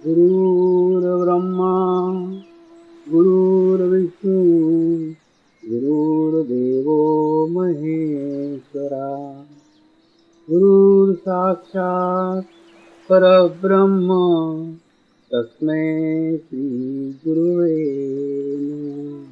गुरुर्ब्रह्मा गुरुर्विष्णु गुरुर्देवो महेश्वरा गुरुर्साक्षात् परब्रह्म तस्मै श्री गुरुवे नमः।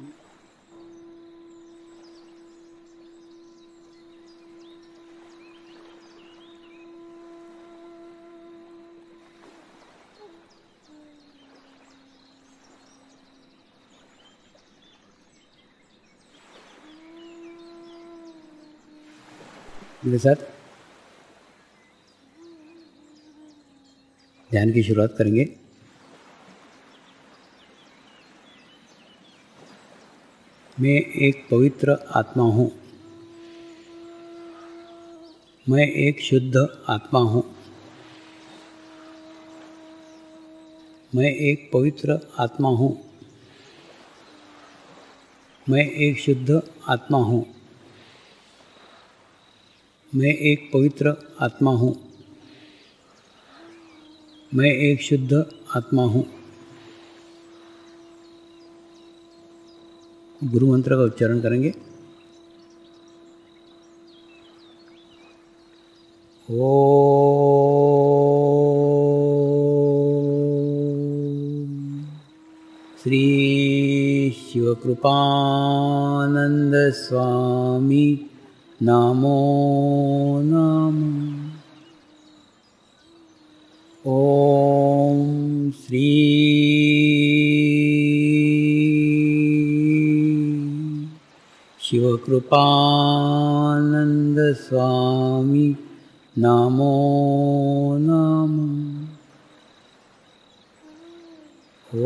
मेरे साथ ध्यान की शुरुआत करेंगे। मैं एक पवित्र आत्मा हूँ। मैं एक शुद्ध आत्मा हूँ। मैं एक पवित्र आत्मा हूँ। मैं एक शुद्ध आत्मा हूँ। मैं एक पवित्र आत्मा हूँ। मैं एक शुद्ध आत्मा हूँ। गुरु मंत्र का उच्चारण करेंगे। ओम श्री शिवकृपानंद स्वामी नमो नमः। ओम श्री शिवकृपानंद स्वामी नमो नमः। ओम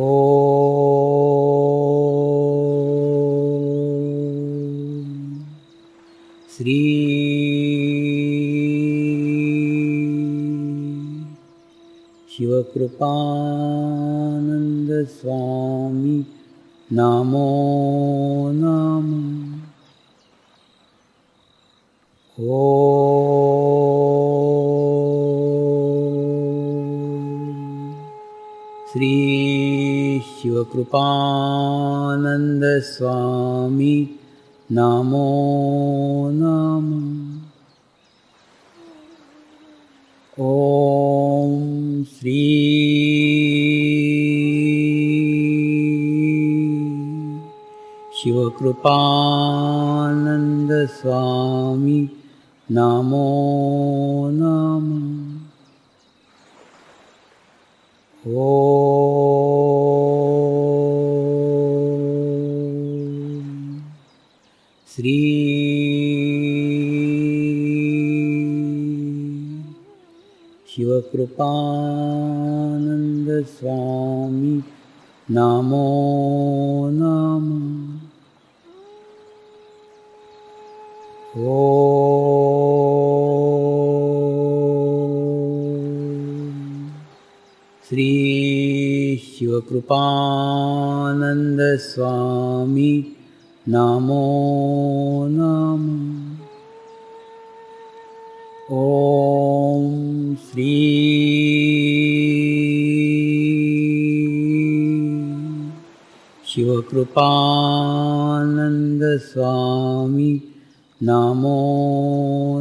श्री शिवकृपानंद स्वामी नमो नमः। ओम श्री शिवकृपानंद स्वामी नमो नमः। ओम श्री शिवकृपानंद स्वामी नमो नमः। ओम श्री शिवकृपानंद स्वामी नमो नमः। ओम श्री शिवकृपानंद स्वामी नमो नमः। ओम श्री शिवकृपानंद स्वामी नमो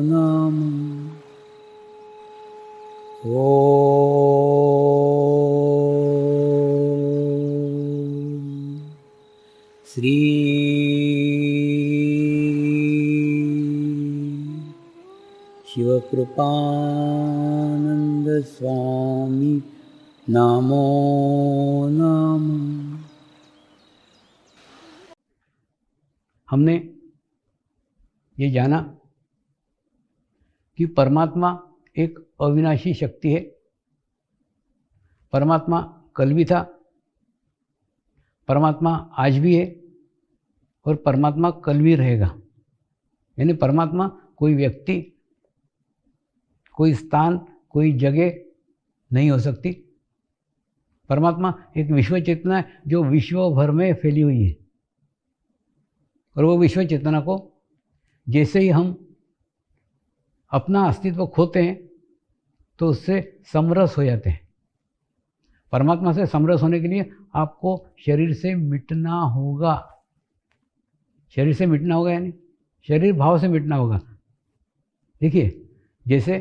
नमः। ओम श्री शिवकृपानंद स्वामी नमो नमः। हमने ये जाना कि परमात्मा एक अविनाशी शक्ति है। परमात्मा कल भी था, परमात्मा आज भी है और परमात्मा कल भी रहेगा। यानी परमात्मा कोई व्यक्ति, कोई स्थान, कोई जगह नहीं हो सकती। परमात्मा एक विश्व चेतना है जो विश्व भर में फैली हुई है। और वो विश्व चेतना को जैसे ही हम अपना अस्तित्व खोते हैं तो उससे समरस हो जाते हैं। परमात्मा से समरस होने के लिए आपको शरीर से मिटना होगा। शरीर से मिटना होगा यानी शरीर भाव से मिटना होगा। देखिए, जैसे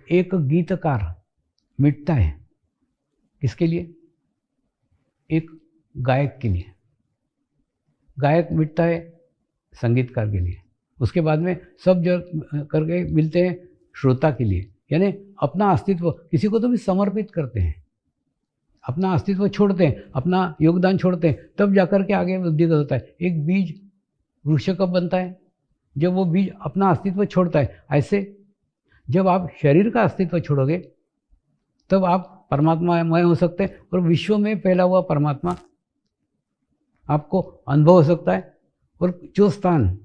एक गीतकार मिटता है, किसके लिए? एक गायक के लिए। गायक मिटता है संगीतकार के लिए। उसके बाद में सब जग करके मिलते हैं श्रोता के लिए, यानी अपना अस्तित्व किसी को तो भी समर्पित करते हैं, अपना अस्तित्व छोड़ते हैं, अपना योगदान छोड़ते हैं, तब जाकर के आगे वृद्धिगत होता है। एक बीज वृक्ष कब बनता है? जब वो बीज अपना अस्तित्व छोड़ता है। ऐसे जब आप शरीर का अस्तित्व छोड़ोगे तब आप परमात्मामय हो सकते हैं और विश्व में फैला हुआ परमात्मा आपको अनुभव हो सकता है। और जो स्थान,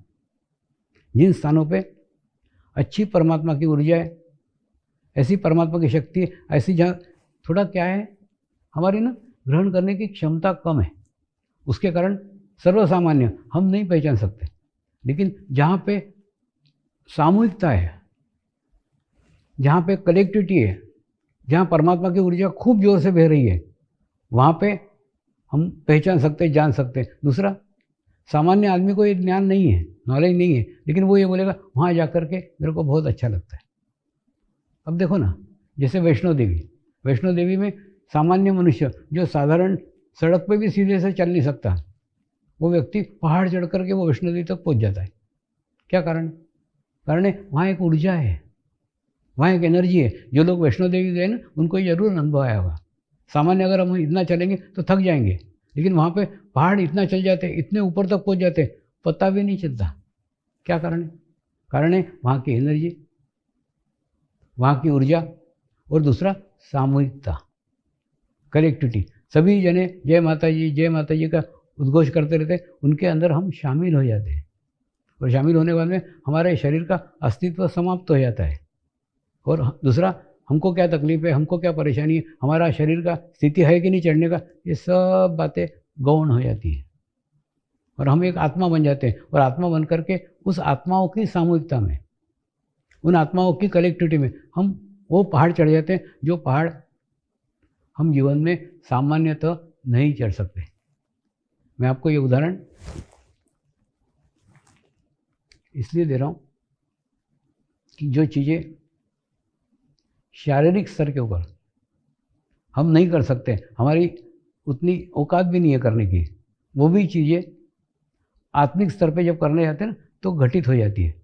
जिन स्थानों पे अच्छी परमात्मा की ऊर्जा है, ऐसी परमात्मा की शक्ति है, ऐसी जहाँ थोड़ा क्या है, हमारी ना ग्रहण करने की क्षमता कम है, उसके कारण सर्वसामान्य हम नहीं पहचान सकते। लेकिन जहाँ पे सामूहिकता है, जहाँ पे कलेक्टिविटी है, जहाँ परमात्मा की ऊर्जा खूब जोर से बह रही है, वहाँ पे हम पहचान सकते हैं, जान सकते हैं। दूसरा, सामान्य आदमी को ये ज्ञान नहीं है, नॉलेज नहीं है, लेकिन वो ये बोलेगा वहाँ जा कर के मेरे को बहुत अच्छा लगता है। अब देखो ना, जैसे वैष्णो देवी में सामान्य मनुष्य जो साधारण सड़क पे भी सीधे से चल नहीं सकता, वो व्यक्ति पहाड़ चढ़ करके वो वैष्णो देवी तक पहुँच जाता है। क्या कारण? कारण है वहाँ एक ऊर्जा है, वहाँ एक एनर्जी है। जो लोग वैष्णो देवी गए ना, उनको ये जरूर अनुभव आया होगा। सामान्य अगर हम इतना चलेंगे तो थक जाएंगे, लेकिन वहाँ पे पहाड़ इतना चल जाते हैं, इतने ऊपर तक पहुँच जाते हैं, पता भी नहीं चलता। क्या कारण है? कारण है वहाँ की एनर्जी, वहाँ की ऊर्जा, और दूसरा सामूहिकता, कलेक्टिविटी। सभी जने जय माता जी का उद्घोष करते रहते, उनके अंदर हम शामिल हो जाते हैं, और शामिल होने के बाद में हमारे शरीर का अस्तित्व समाप्त हो जाता है। और दूसरा, हमको क्या तकलीफ है, हमको क्या परेशानी है, हमारा शरीर का स्थिति है कि नहीं चढ़ने का, ये सब बातें गौण हो जाती हैं और हम एक आत्मा बन जाते हैं। और आत्मा बन करके उस आत्माओं की सामूहिकता में, उन आत्माओं की कलेक्टिविटी में हम वो पहाड़ चढ़ जाते हैं जो पहाड़ हम जीवन में सामान्यतः नहीं चढ़ सकते। मैं आपको ये उदाहरण इसलिए दे रहा हूँ कि जो चीज़ें शारीरिक स्तर के ऊपर हम नहीं कर सकते, हमारी उतनी औकात भी नहीं है करने की, वो भी चीज़ें आत्मिक स्तर पे जब करने जाते हैं ना तो घटित हो जाती है।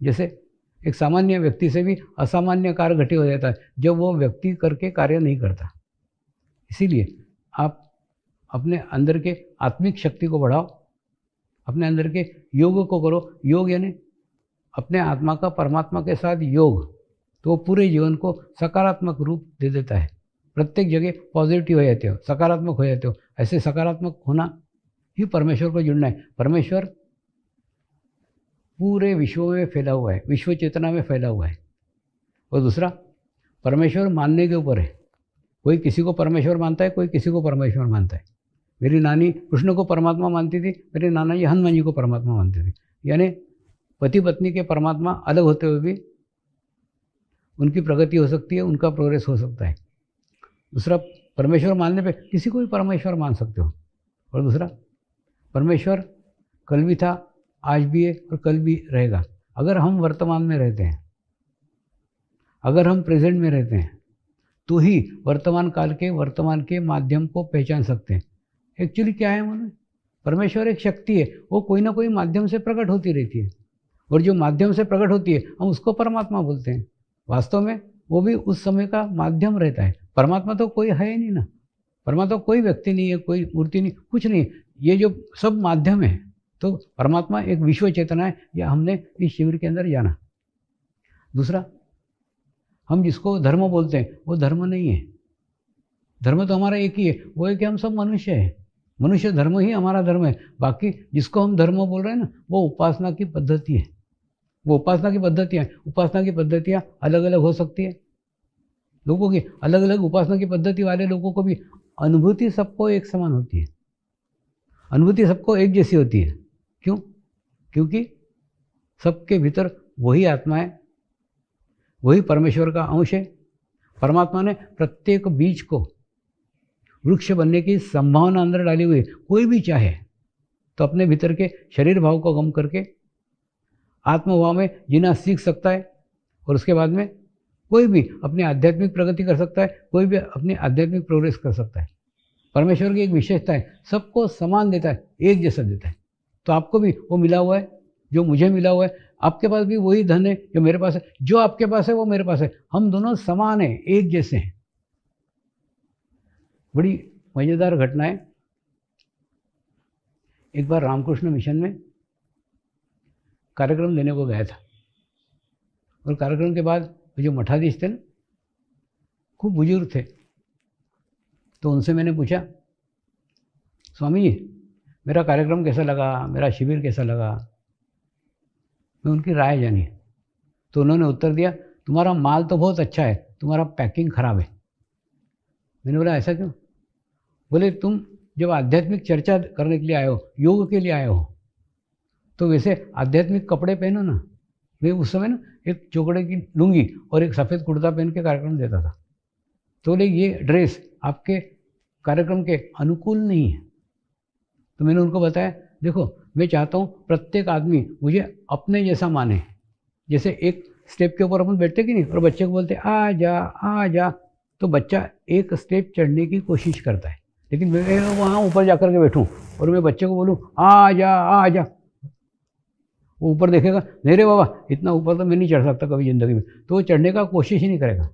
जैसे एक सामान्य व्यक्ति से भी असामान्य कार्य घटित हो जाता है जब वो व्यक्ति करके कार्य नहीं करता। इसीलिए आप अपने अंदर के आत्मिक शक्ति को बढ़ाओ, अपने अंदर के योग को करो। योग यानी अपने आत्मा का परमात्मा के साथ योग, तो वो पूरे जीवन को सकारात्मक रूप दे देता है। प्रत्येक जगह पॉजिटिव हो जाते हो, सकारात्मक हो जाते हो। ऐसे सकारात्मक होना ही परमेश्वर को जुड़ना है। परमेश्वर पूरे विश्व में फैला हुआ है, विश्व चेतना में फैला हुआ है। और दूसरा, परमेश्वर मानने के ऊपर है। कोई किसी को परमेश्वर मानता है, कोई किसी को परमेश्वर मानता है। मेरी नानी कृष्ण को परमात्मा मानती थी, मेरे नाना जी हनुमान जी को परमात्मा मानते थे। यानी पति पत्नी के परमात्मा अलग होते हुए भी उनकी प्रगति हो सकती है, उनका प्रोग्रेस हो सकता है। दूसरा, परमेश्वर मानने पे किसी को भी परमेश्वर मान सकते हो। और दूसरा, परमेश्वर कल भी था, आज भी है और कल भी रहेगा। अगर हम वर्तमान में रहते हैं, अगर हम प्रेजेंट में रहते हैं, तो ही वर्तमान काल के वर्तमान के माध्यम को पहचान सकते हैं। एक्चुअली क्या है मालूम? परमेश्वर एक शक्ति है, वो कोई ना कोई माध्यम से प्रकट होती रहती है, और जो माध्यम से प्रकट होती है हम उसको परमात्मा बोलते हैं। वास्तव में वो भी उस समय का माध्यम रहता है। परमात्मा तो कोई है ही नहीं ना, परमात्मा कोई व्यक्ति नहीं है, कोई मूर्ति नहीं, कुछ नहीं। ये जो सब माध्यम है, तो परमात्मा एक विश्व चेतना है, यह हमने इस शिविर के अंदर जाना। दूसरा, हम जिसको धर्म बोलते हैं वो धर्म नहीं है। धर्म तो हमारा एक ही है, वो है कि हम सब मनुष्य हैं। मनुष्य धर्म ही हमारा धर्म है। बाकी जिसको हम धर्म बोल रहे हैं ना, वो उपासना की पद्धति है। वो उपासना की पद्धतियाँ हैं। उपासना की पद्धतियाँ अलग अलग हो सकती है लोगों की। अलग अलग उपासना की पद्धति वाले लोगों को भी अनुभूति सबको एक समान होती है, अनुभूति सबको एक जैसी होती है। क्यों? क्योंकि सबके भीतर वही आत्मा है, वही परमेश्वर का अंश है, परमात्मा ने प्रत्येक बीज को वृक्ष बनने की संभावना अंदर डाली हुई है। कोई भी चाहे तो अपने भीतर के शरीर भाव को गम करके आत्मभाव में जीना सीख सकता है, और उसके बाद में कोई भी अपनी आध्यात्मिक प्रगति कर सकता है, कोई भी अपनी आध्यात्मिक प्रोग्रेस कर सकता है। परमेश्वर की एक विशेषता है, सबको समान देता है, एक जैसा देता है। तो आपको भी वो मिला हुआ है जो मुझे मिला हुआ है, आपके पास भी वही धन है जो मेरे पास है, जो आपके पास है वो मेरे पास है, हम दोनों समान हैं, एक जैसे हैं। बड़ी मज़ेदार घटना है। एक बार रामकृष्ण मिशन में कार्यक्रम देने को गया था, और कार्यक्रम के बाद जो मठाधीश थे ना, खूब बुजुर्ग थे, तो उनसे मैंने पूछा, स्वामी जी मेरा कार्यक्रम कैसा लगा, मेरा शिविर कैसा लगा, मैं उनकी राय जानी। तो उन्होंने उत्तर दिया, तुम्हारा माल तो बहुत अच्छा है, तुम्हारा पैकिंग खराब है। मैंने बोला ऐसा क्यों? बोले तुम जब आध्यात्मिक चर्चा करने के लिए आए हो, योग के लिए आए हो, तो वैसे आध्यात्मिक कपड़े पहनो ना। मैं उस समय ना एक चौकड़े की लुंगी और एक सफ़ेद कुर्ता पहन के कार्यक्रम देता था। तो बोले ये ड्रेस आपके कार्यक्रम के अनुकूल नहीं है। तो मैंने उनको बताया, देखो मैं चाहता हूँ प्रत्येक आदमी मुझे अपने जैसा माने। जैसे एक स्टेप के ऊपर अपन बैठते कि नहीं, और बच्चे को बोलते आ जा आ जा, तो बच्चा एक स्टेप चढ़ने की कोशिश करता है, लेकिन मैं वहाँ ऊपर जा कर के बैठूँ और मैं बच्चे को बोलूँ आ जा, वो ऊपर देखेगा, नहीं रे बाबा इतना ऊपर तो मैं नहीं चढ़ सकता कभी ज़िंदगी में, तो वो चढ़ने का कोशिश ही नहीं करेगा।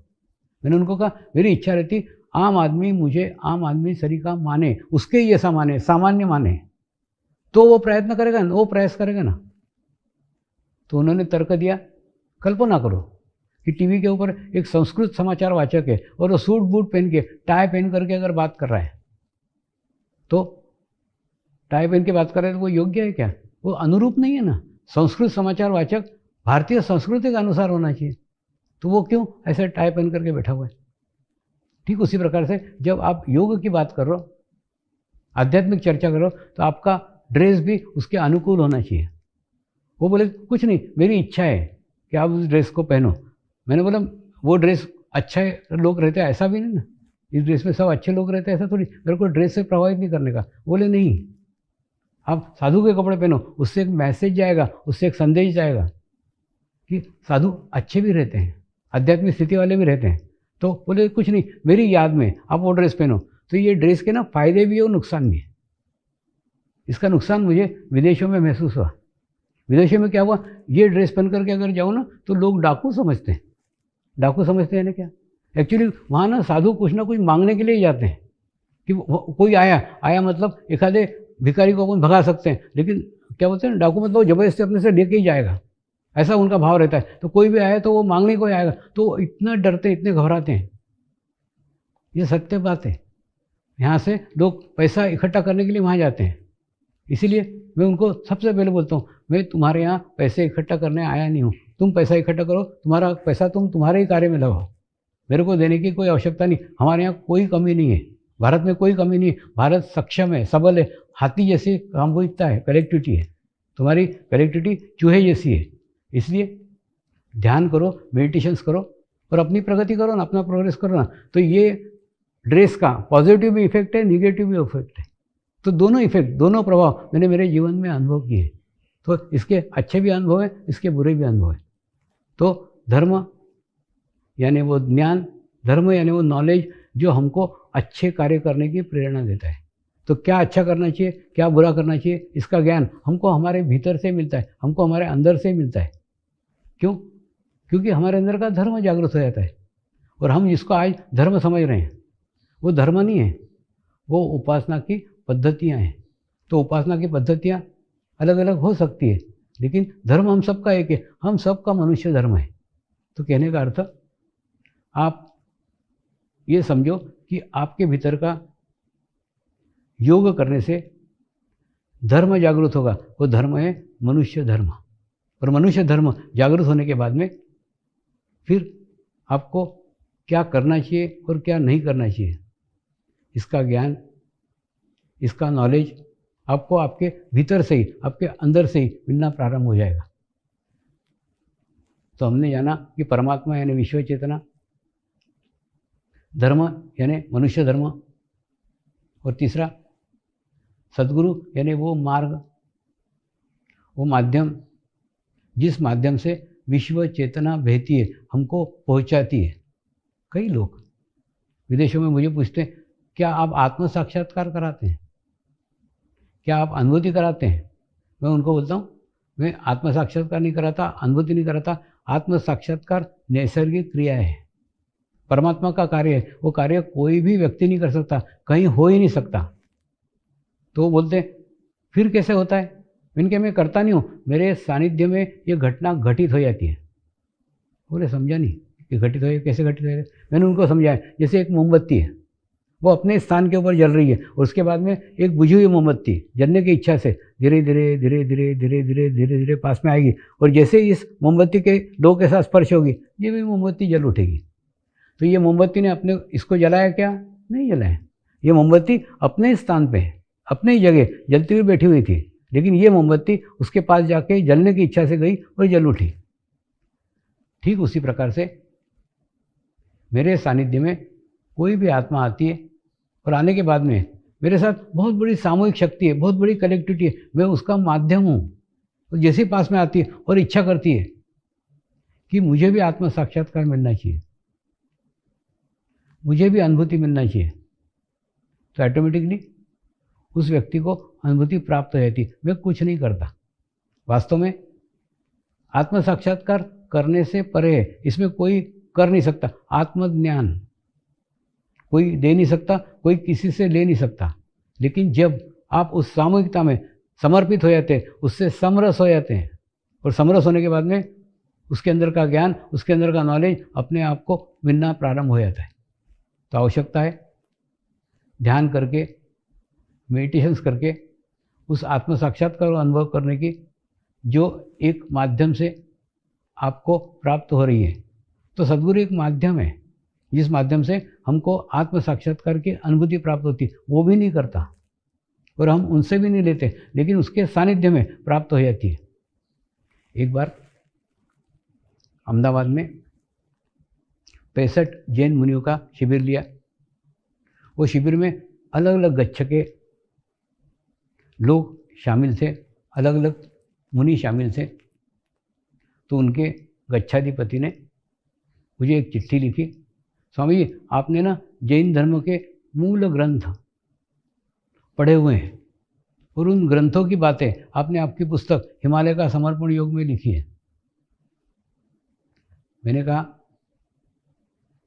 मैंने उनको कहा मेरी इच्छा रहती आम आदमी मुझे आम आदमी सरीका माने, उसके ही जैसा माने, सामान्य माने, तो वो प्रयत्न करेगा ना, वो प्रयास करेगा ना। तो उन्होंने तर्क दिया, कल्पना करो कि टीवी के ऊपर एक संस्कृत समाचार वाचक है और वो सूट बूट पहन के टाई पहन करके अगर बात कर रहा है, तो टाई पहन के बात कर रहा है तो वो योग्य है क्या? वो अनुरूप नहीं है ना। संस्कृत समाचार वाचक भारतीय संस्कृति के अनुसार होना चाहिए, तो वो क्यों ऐसे टाई पहन करके बैठा हुआ है? ठीक उसी प्रकार से जब आप योग की बात कर रहे हो, आध्यात्मिक चर्चा करो, तो आपका ड्रेस भी उसके अनुकूल होना चाहिए। वो बोले कुछ नहीं, मेरी इच्छा है कि आप उस ड्रेस को पहनो। मैंने बोला वो ड्रेस अच्छा है, लोग रहते हैं ऐसा भी नहीं ना, इस ड्रेस में सब अच्छे लोग रहते हैं ऐसा थोड़ी, मेरे को ड्रेस से प्रभावित नहीं करने का। बोले नहीं, आप साधु के कपड़े पहनो, उससे एक मैसेज जाएगा, उससे एक संदेश जाएगा कि साधु अच्छे भी रहते हैं, आध्यात्मिक स्थिति वाले भी रहते हैं। तो बोले कुछ नहीं, मेरी याद में आप वो ड्रेस पहनो। तो ये ड्रेस के ना फायदे भी है और नुकसान भी है। इसका नुकसान मुझे विदेशों में महसूस हुआ। विदेशों में क्या हुआ, ये ड्रेस पहन करके अगर जाओ ना तो लोग डाकू समझते हैं। डाकू समझते हैं ना क्या? एक्चुअली वहाँ ना साधु कुछ ना कुछ मांगने के लिए ही जाते हैं कि कोई आया मतलब एक आधे भिखारी को अपन भगा सकते हैं, लेकिन क्या बोलते हैं डाकू मतलब जबरदस्ती अपने से लेके ही जाएगा, ऐसा उनका भाव रहता है। तो कोई भी आया तो वो मांगने को ही आएगा, तो इतना डरते इतने घबराते हैं। ये सत्य बात है। यहाँ से लोग पैसा इकट्ठा करने के लिए वहाँ जाते हैं। इसीलिए मैं उनको सबसे पहले बोलता हूँ, मैं तुम्हारे यहाँ पैसे इकट्ठा करने आया नहीं हूँ, तुम पैसा इकट्ठा करो, तुम्हारा पैसा तुम तुम्हारे ही कार्य में लगाओ, मेरे को देने की कोई आवश्यकता नहीं। हमारे यहाँ कोई कमी नहीं है, भारत में कोई कमी नहीं है, भारत सक्षम है, सबल है, हाथी जैसी सामूहिकता है, कलेक्टिविटी है। तुम्हारी कलेक्टिविटी चूहे जैसी है। इसलिए ध्यान करो, मेडिटेशंस करो और अपनी प्रगति करो ना, अपना प्रोग्रेस करो ना। तो ये ड्रेस का पॉजिटिव भी इफेक्ट है, निगेटिव भी इफेक्ट है। तो दोनों इफेक्ट, दोनों प्रभाव मैंने मेरे जीवन में अनुभव किए। तो इसके अच्छे भी अनुभव है, इसके बुरे भी अनुभव है। तो धर्म यानी वो ज्ञान, धर्म यानी वो नॉलेज जो हमको अच्छे कार्य करने की प्रेरणा देता है। तो क्या अच्छा करना चाहिए, क्या बुरा करना चाहिए, इसका ज्ञान हमको हमारे भीतर से मिलता है, हमको हमारे अंदर से मिलता है। क्यों? क्योंकि हमारे अंदर का धर्म जागृत हो जाता है। और हम जिसको आज धर्म समझ रहे हैं वो धर्म नहीं है, वो उपासना की पद्धतियाँ हैं। तो उपासना की पद्धतियाँ अलग अलग हो सकती है, लेकिन धर्म हम सबका एक है, हम सबका मनुष्य धर्म है। तो कहने का अर्थ आप ये समझो कि आपके भीतर का योग करने से धर्म जागृत होगा, वो धर्म है मनुष्य धर्म। और मनुष्य धर्म जागृत होने के बाद में फिर आपको क्या करना चाहिए और क्या नहीं करना चाहिए, इसका ज्ञान, इसका नॉलेज आपको आपके भीतर से ही, आपके अंदर से ही मिलना प्रारंभ हो जाएगा। तो हमने जाना कि परमात्मा यानी विश्व चेतना धर्म यानी मनुष्य धर्म, और तीसरा सद्गुरु यानी वो मार्ग, वो माध्यम जिस माध्यम से विश्व चेतना बहती है, हमको पहुंचाती है। कई लोग विदेशों में मुझे पूछते हैं, क्या आप आत्म साक्षात्कार कराते हैं, क्या आप अनुभूति कराते हैं? मैं उनको बोलता हूँ, मैं आत्म साक्षात्कार नहीं कराता, अनुभूति नहीं कराता। आत्म साक्षात्कार नैसर्गिक क्रिया है, परमात्मा का कार्य है। वो कार्य कोई भी व्यक्ति नहीं कर सकता, कहीं हो ही नहीं सकता। तो वो बोलते हैं फिर कैसे होता है? इनके मैं करता नहीं हूँ, मेरे सानिध्य में ये घटना घटित हो जाती है। बोले समझा नहीं कि घटित हो, कैसे घटित हो? मैंने उनको समझाया, जैसे एक मोमबत्ती है, वो अपने स्थान के ऊपर जल रही है और उसके बाद में एक बुझी हुई मोमबत्ती जलने की इच्छा से धीरे धीरे धीरे धीरे धीरे धीरे धीरे धीरे पास में आएगी, और जैसे इस मोमबत्ती के दो के साथ स्पर्श होगी, ये भी मोमबत्ती जल उठेगी। तो ये मोमबत्ती ने अपने इसको जलाया क्या? नहीं जलाया। ये मोमबत्ती अपने स्थान पे अपने ही जगह जलती हुई बैठी हुई थी, लेकिन ये मोमबत्ती उसके पास जाके जलने की इच्छा से गई और जल उठी। ठीक उसी प्रकार से मेरे सानिध्य में कोई भी आत्मा आती है और आने के बाद में मेरे साथ बहुत बड़ी सामूहिक शक्ति है, बहुत बड़ी कनेक्टिविटी है, मैं उसका माध्यम हूँ। तो जैसे पास में आती है और इच्छा करती है कि मुझे भी आत्म साक्षात्कार मिलना चाहिए, मुझे भी अनुभूति मिलना चाहिए, तो ऑटोमेटिकली उस व्यक्ति को अनुभूति प्राप्त हो जाती। मैं कुछ नहीं करता। वास्तव में आत्म साक्षात्कार करने से परे है, इसमें कोई कर नहीं सकता। आत्मज्ञान कोई दे नहीं सकता, कोई किसी से ले नहीं सकता। लेकिन जब आप उस सामूहिकता में समर्पित हो जाते हैं, उससे समरस हो जाते हैं, और समरस होने के बाद में उसके अंदर का ज्ञान, उसके अंदर का नॉलेज अपने आप को मिलना प्रारंभ हो जाता है। तो आवश्यकता है ध्यान करके, मेडिटेशंस करके उस आत्म साक्षात्कार अनुभव करने की, जो एक माध्यम से आपको प्राप्त हो रही है। तो सद्गुरु एक माध्यम है जिस माध्यम से हमको आत्म साक्षात्कार की अनुभूति प्राप्त होती है। वो भी नहीं करता और हम उनसे भी नहीं लेते, लेकिन उसके सानिध्य में प्राप्त हो जाती है। एक बार अहमदाबाद में 65 जैन मुनियों का शिविर लिया। वो शिविर में अलग अलग गच्छ के लोग शामिल थे, अलग अलग मुनि शामिल थे। तो उनके गच्छाधिपति ने मुझे एक चिट्ठी लिखी, स्वामी जी आपने ना जैन धर्म के मूल ग्रंथ पढ़े हुए हैं और उन ग्रंथों की बातें आपने आपकी पुस्तक हिमालय का समर्पण योग में लिखी है। मैंने कहा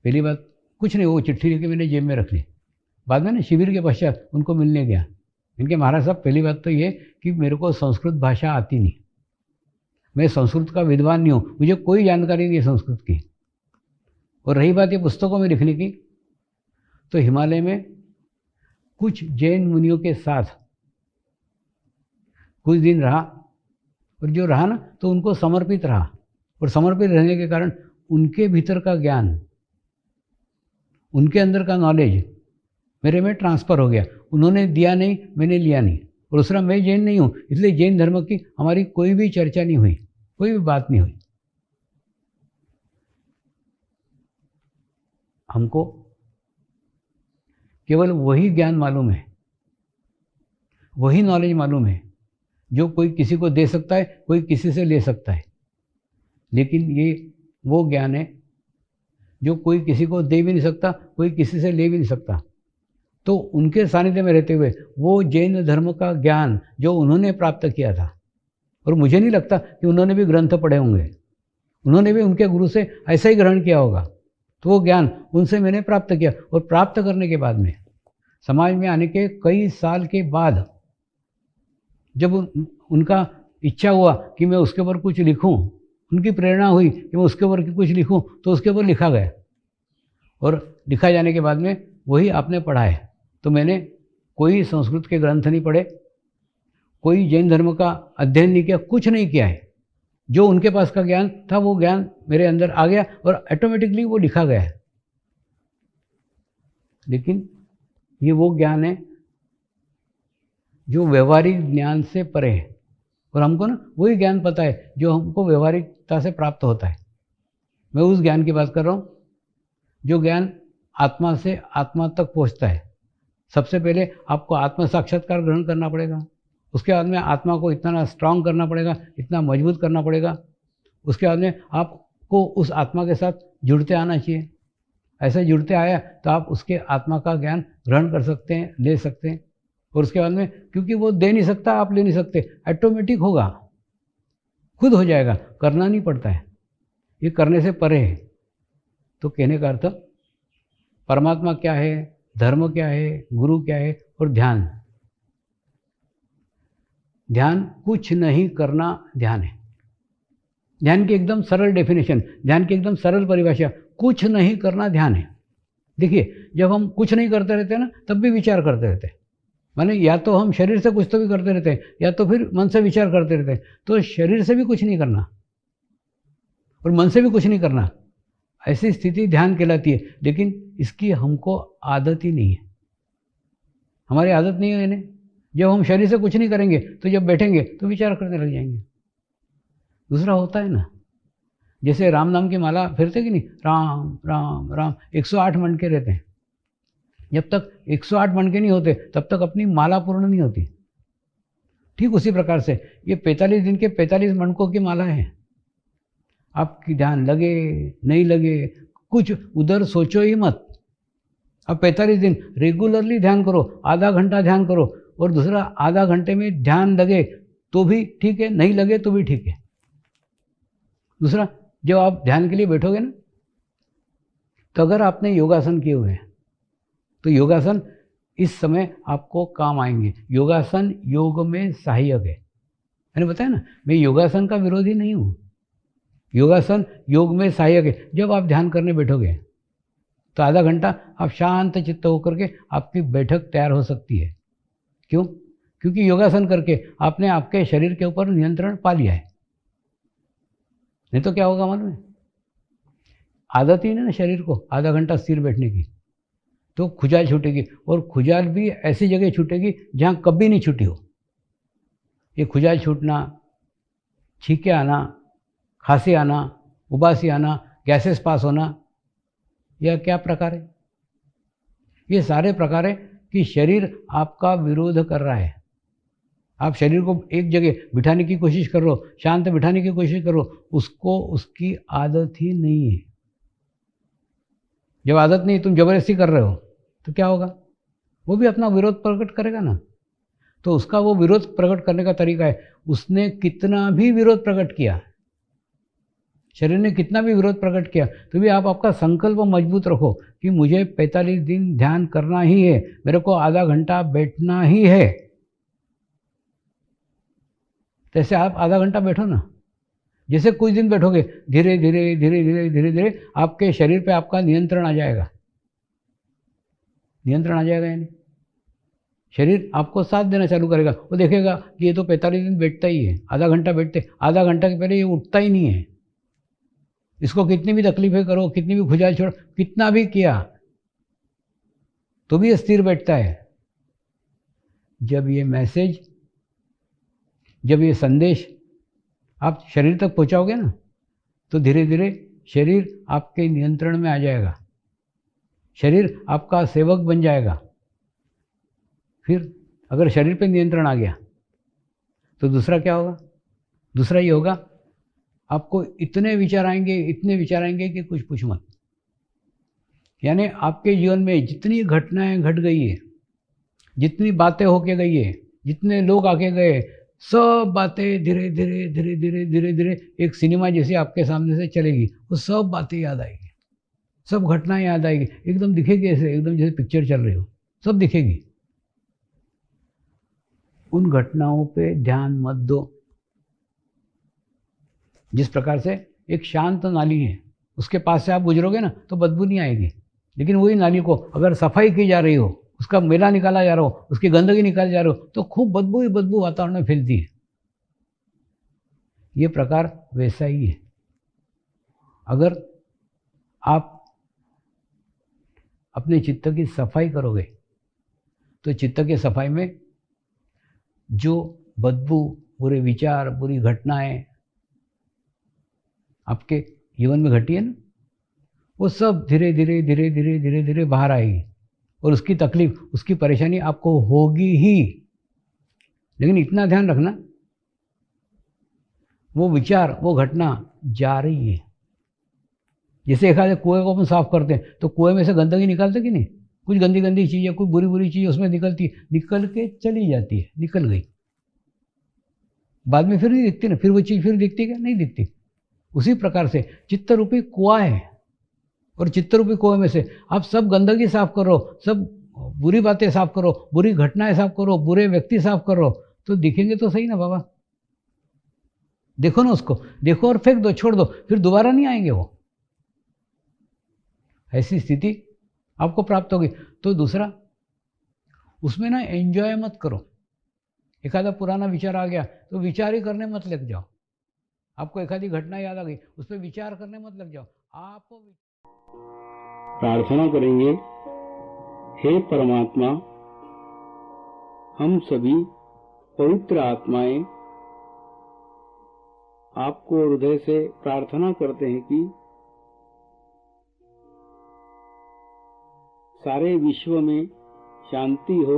पहली बात कुछ नहीं, वो चिट्ठी लिखी मैंने जेब में रख ली। बाद में ना शिविर के पश्चात उनको मिलने गया। इनके महाराज साहब, पहली बात तो ये कि मेरे को संस्कृत भाषा आती नहीं, मैं संस्कृत का विद्वान नहीं हूँ, मुझे कोई जानकारी नहीं है संस्कृत की। और रही बात ये पुस्तकों में लिखने की, तो हिमालय में कुछ जैन मुनियों के साथ कुछ दिन रहा, और जो रहा ना तो उनको समर्पित रहा, और समर्पित रहने के कारण उनके भीतर का ज्ञान, उनके अंदर का नॉलेज मेरे में ट्रांसफ़र हो गया। उन्होंने दिया नहीं, मैंने लिया नहीं। और दूसरा, मैं जैन नहीं हूँ, इसलिए जैन धर्म की हमारी कोई भी चर्चा नहीं हुई, कोई भी बात नहीं हुई। हमको केवल वही ज्ञान मालूम है, वही नॉलेज मालूम है जो कोई किसी को दे सकता है, कोई किसी से ले सकता है। लेकिन ये वो ज्ञान है जो कोई किसी को दे भी नहीं सकता, कोई किसी से ले भी नहीं सकता। तो उनके सानिध्य में रहते हुए वो जैन धर्म का ज्ञान जो उन्होंने प्राप्त किया था, और मुझे नहीं लगता कि उन्होंने भी ग्रंथ पढ़े होंगे, उन्होंने भी उनके गुरु से ऐसा ही ग्रहण किया होगा। तो वो ज्ञान उनसे मैंने प्राप्त किया, और प्राप्त करने के बाद में समाज में आने के कई साल के बाद जब उनका इच्छा हुआ कि मैं उसके ऊपर कुछ लिखूं, उनकी प्रेरणा हुई कि मैं उसके ऊपर कुछ लिखूं, तो उसके ऊपर लिखा गया। और लिखा जाने के बाद में वही आपने पढ़ा है। तो मैंने कोई संस्कृत के ग्रंथ नहीं पढ़े, कोई जैन धर्म का अध्ययन नहीं किया, कुछ नहीं किया है। जो उनके पास का ज्ञान था वो ज्ञान मेरे अंदर आ गया और ऑटोमेटिकली वो लिखा गया है। लेकिन ये वो ज्ञान है जो व्यवहारिक ज्ञान से परे है, और हमको ना वही ज्ञान पता है जो हमको व्यवहारिकता से प्राप्त होता है। मैं उस ज्ञान की बात कर रहा हूँ जो ज्ञान आत्मा से आत्मा तक पहुंचता है। सबसे पहले आपको आत्म साक्षात्कार ग्रहण करना पड़ेगा, उसके बाद में आत्मा को इतना स्ट्रांग करना पड़ेगा, इतना मजबूत करना पड़ेगा। उसके बाद में आपको उस आत्मा के साथ जुड़ते आना चाहिए। ऐसे जुड़ते आया तो आप उसके आत्मा का ज्ञान ग्रहण कर सकते हैं, ले सकते हैं। और उसके बाद में, क्योंकि वो दे नहीं सकता, आप ले नहीं सकते, ऑटोमेटिक होगा, खुद हो जाएगा, करना नहीं पड़ता है, ये करने से परे है। तो कहने का अर्थ, परमात्मा क्या है, धर्म क्या है, गुरु क्या है, और ध्यान। ध्यान कुछ नहीं करना ध्यान है। ध्यान की एकदम सरल डेफिनेशन, ध्यान की एकदम सरल परिभाषा, कुछ नहीं करना ध्यान है। देखिए, जब हम कुछ नहीं करते रहते हैं ना, तब भी विचार करते रहते हैं। माने या तो हम शरीर से कुछ तो भी करते रहते हैं, या तो फिर मन से विचार करते रहते हैं। तो शरीर से भी कुछ नहीं करना और मन से भी कुछ नहीं करना, ऐसी स्थिति ध्यान कहलाती है। लेकिन इसकी हमको आदत ही नहीं है, हमारी आदत नहीं है इन्हें। जब हम शरीर से कुछ नहीं करेंगे तो जब बैठेंगे तो विचार करने लग जाएंगे। दूसरा होता है ना, जैसे राम नाम की माला फिरते कि नहीं, राम राम राम, 108 मनके रहते हैं। जब तक 108 मनके नहीं होते तब तक अपनी माला पूर्ण नहीं होती। ठीक उसी प्रकार से ये 45 दिन के 45 मनकों की माला है। आपकी ध्यान लगे नहीं लगे, कुछ उधर सोचो ही मत। अब 45 दिन रेगुलरली ध्यान करो, आधा घंटा ध्यान करो, और दूसरा आधा घंटे में ध्यान लगे तो भी ठीक है, नहीं लगे तो भी ठीक है। दूसरा, जब आप ध्यान के लिए बैठोगे ना, तो अगर आपने योगासन किए हुए हैं तो योगासन इस समय आपको काम आएंगे। योगासन योग में सहायक है। मैंने बताया ना, मैं योगासन का विरोधी नहीं हूँ, योगासन योग में सहायक है। जब आप ध्यान करने बैठोगे तो आधा घंटा आप शांत चित्त होकर के आपकी बैठक तैयार हो सकती है। क्यों? क्योंकि योगासन करके आपने आपके शरीर के ऊपर नियंत्रण पा लिया है। नहीं तो क्या होगा मालूम है, आदत ही नहीं ना शरीर को आधा घंटा स्थिर बैठने की, तो खुजाल छूटेगी, और खुजाल भी ऐसी जगह छूटेगी जहाँ कभी नहीं छूटी हो। ये खुजाल छूटना, छींके आना, खांसी आना, उबासी आना, गैसेस पास होना, यह क्या प्रकार है? ये सारे प्रकार है कि शरीर आपका विरोध कर रहा है। आप शरीर को एक जगह बिठाने की कोशिश कर रहे हो, शांत बिठाने की कोशिश कर रहे हो, उसको उसकी आदत ही नहीं है। जब आदत नहीं, तुम जबरदस्ती कर रहे हो तो क्या होगा? वो भी अपना विरोध प्रकट करेगा ना। तो उसका वो विरोध प्रकट करने का तरीका है, उसने कितना भी विरोध प्रकट किया, शरीर ने कितना भी विरोध प्रकट किया, तो भी आप आपका संकल्प मजबूत रखो कि मुझे 45 दिन ध्यान करना ही है, मेरे को आधा घंटा बैठना ही है। जैसे आप आधा घंटा बैठो ना, जैसे कुछ दिन बैठोगे, धीरे धीरे धीरे धीरे धीरे धीरे आपके शरीर पे आपका नियंत्रण आ जाएगा। नियंत्रण आ जाएगा यानी शरीर आपको साथ देना चालू करेगा। वो देखेगा कि ये तो 45 दिन बैठता ही है, आधा घंटा बैठते, आधा घंटा के पहले ये उठता ही नहीं है। इसको कितनी भी तकलीफें करो, कितनी भी खुजाल छोड़ो, कितना भी किया तो भी ये स्थिर बैठता है। जब ये मैसेज, जब ये संदेश आप शरीर तक पहुंचाओगे ना, तो धीरे धीरे शरीर आपके नियंत्रण में आ जाएगा, शरीर आपका सेवक बन जाएगा। फिर अगर शरीर पे नियंत्रण आ गया तो दूसरा क्या होगा? दूसरा ये होगा, आपको इतने विचार आएंगे, इतने विचार आएंगे कि कुछ पूछ मत। यानी आपके जीवन में जितनी घटनाएं घट गई है, जितनी बातें होके गई है, जितने लोग आके गए, सब बातें धीरे धीरे धीरे धीरे धीरे धीरे एक सिनेमा जैसी आपके सामने से चलेगी। वो सब बातें याद आएगी, सब घटनाएं याद आएगी, एकदम दिखेगी ऐसे, एकदम जैसे पिक्चर चल रही हो, सब दिखेगी। उन घटनाओं पे ध्यान मत दो। जिस प्रकार से एक शांत नाली है, उसके पास से आप गुजरोगे ना तो बदबू नहीं आएगी, लेकिन वही नाली को अगर सफाई की जा रही हो, उसका मैला निकाला जा रहा हो, उसकी गंदगी निकाली जा रही हो, तो खूब बदबू ही बदबू वातावरण में फैलती है। ये प्रकार वैसा ही है। अगर आप अपने चित्त की सफाई करोगे तो चित्त की सफाई में जो बदबू, बुरे विचार, बुरी घटनाएं आपके जीवन में घटी है ना, वो सब धीरे धीरे धीरे धीरे धीरे धीरे बाहर आएगी, और उसकी तकलीफ, उसकी परेशानी आपको होगी ही। लेकिन इतना ध्यान रखना, वो विचार, वो घटना जा रही है। जैसे एक आधे कुएं को अपन साफ करते हैं तो कुएं में से गंदगी निकालते कि नहीं, कुछ गंदी गंदी चीज़ें, कुछ बुरी बुरी चीज़ें उसमें निकलती, निकल के चली जाती है, निकल गई, बाद में फिर नहीं दिखती ना, फिर वो चीज़ फिर दिखती क्या, नहीं दिखती। उसी प्रकार से चित्त रूपी कुआं है, और चित्त रूपी कुएं में से आप सब गंदगी साफ करो, सब बुरी बातें साफ करो, बुरी घटनाएं साफ करो, बुरे व्यक्ति साफ करो, तो दिखेंगे तो सही ना बाबा। देखो ना उसको, देखो और फेंक दो, छोड़ दो, फिर दोबारा नहीं आएंगे वो। ऐसी स्थिति आपको प्राप्त होगी। तो दूसरा, उसमें ना एंजॉय मत करो। एक आधा पुराना विचार आ गया तो विचार ही करने मत लग जाओ। आपको एक आधी घटना याद आ गई, उस पर विचार करने मत लग जाओ। आप प्रार्थना करेंगे, हे परमात्मा, हम सभी पवित्र आत्माएं आपको हृदय से प्रार्थना करते हैं कि सारे विश्व में शांति हो,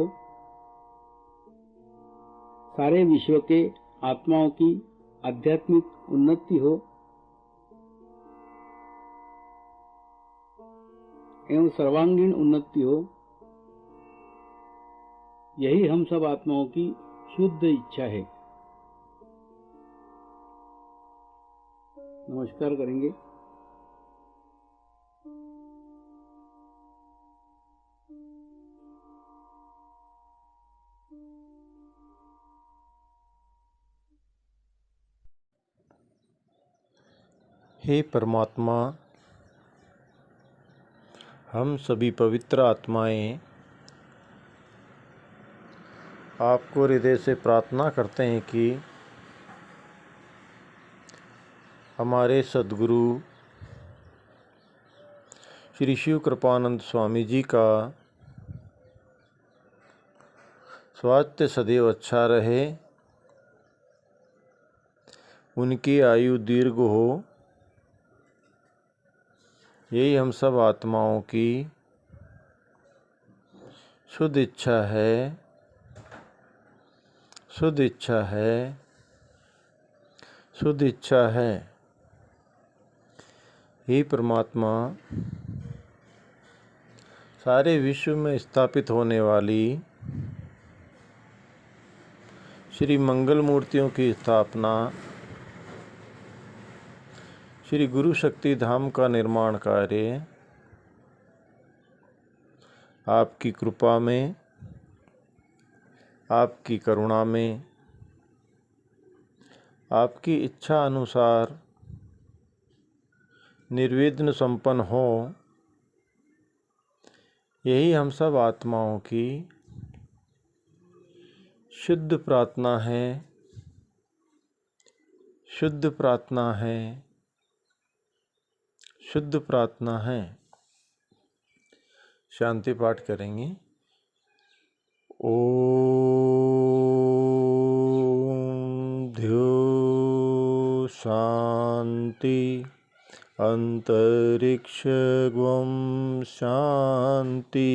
सारे विश्व के आत्माओं की आध्यात्मिक उन्नति हो एवं सर्वांगीण उन्नति हो। यही हम सब आत्माओं की शुद्ध इच्छा है। नमस्कार करेंगे। हे परमात्मा, हम सभी पवित्र आत्माएं आपको हृदय से प्रार्थना करते हैं कि हमारे सद्गुरु श्री शिव कृपानंद स्वामी जी का स्वास्थ्य सदैव अच्छा रहे, उनकी आयु दीर्घ हो, यही हम सब आत्माओं की शुद्ध इच्छा है, शुद्ध इच्छा है, शुद्ध इच्छा है। हे परमात्मा, सारे विश्व में स्थापित होने वाली श्री मंगल मूर्तियों की स्थापना, श्री गुरु शक्ति धाम का निर्माण कार्य आपकी कृपा में, आपकी करुणा में, आपकी इच्छा अनुसार निर्विघ्न संपन्न हो, यही हम सब आत्माओं की शुद्ध प्रार्थना है, शुद्ध प्रार्थना है, शुद्ध प्रार्थना है। शांति पाठ करेंगे। ओम ध्यो शांति अंतरिक्ष ग्वं शांति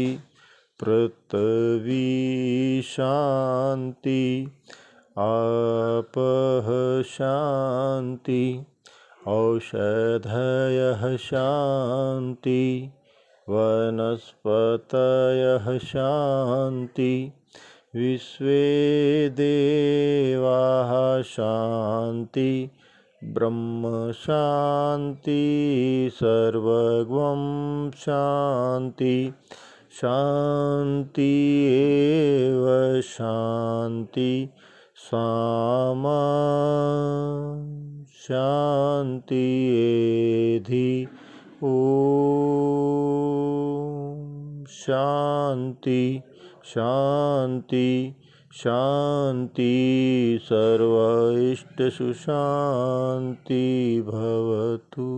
पृथ्वी शांति आपः शांति औषधयः शांति वनस्पतयः शांति विश्वे देवाः शांति ब्रह्म शांति सर्वगं शांति शांति एव शांति सामा शांति एधि ओम शांति शांति शांति सर्व इष्ट सुशांति भवतु।